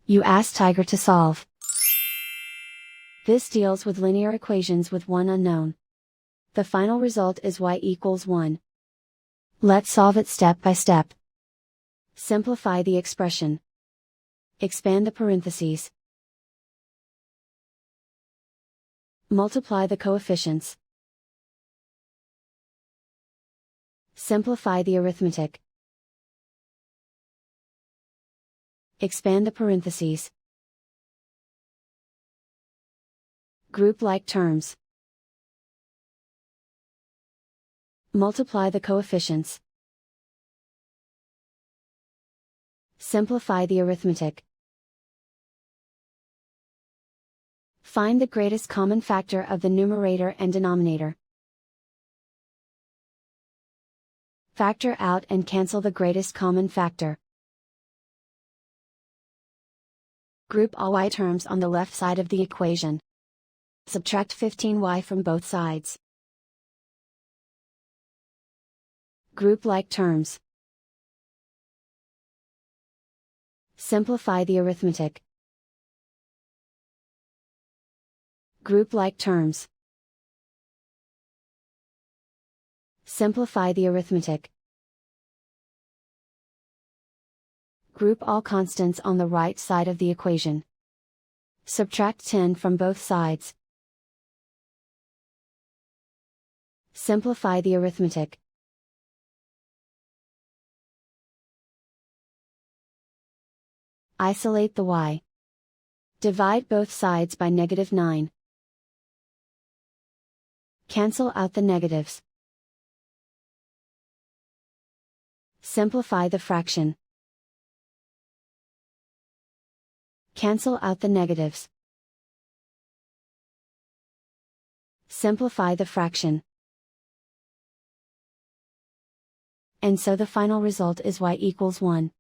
You ask Tiger to solve. This deals with linear equations with one unknown. The final result is y equals 1. Let's solve it step by step. Simplify the expression. Expand the parentheses. Multiply the coefficients. Simplify the arithmetic. Expand the parentheses. Group like terms. Multiply the coefficients. Simplify the arithmetic. Find the greatest common factor of the numerator and denominator. Factor out and cancel the greatest common factor. Group all y terms on the left side of the equation. Subtract 15y from both sides. Group like terms. Simplify the arithmetic. Group like terms. Simplify the arithmetic. Group all constants on the right side of the equation. Subtract 10 from both sides. Simplify the arithmetic. Isolate the y. Divide both sides by -9. Cancel out the negatives. Simplify the fraction. Cancel out the negatives. Simplify the fraction. And so the final result is y equals 1.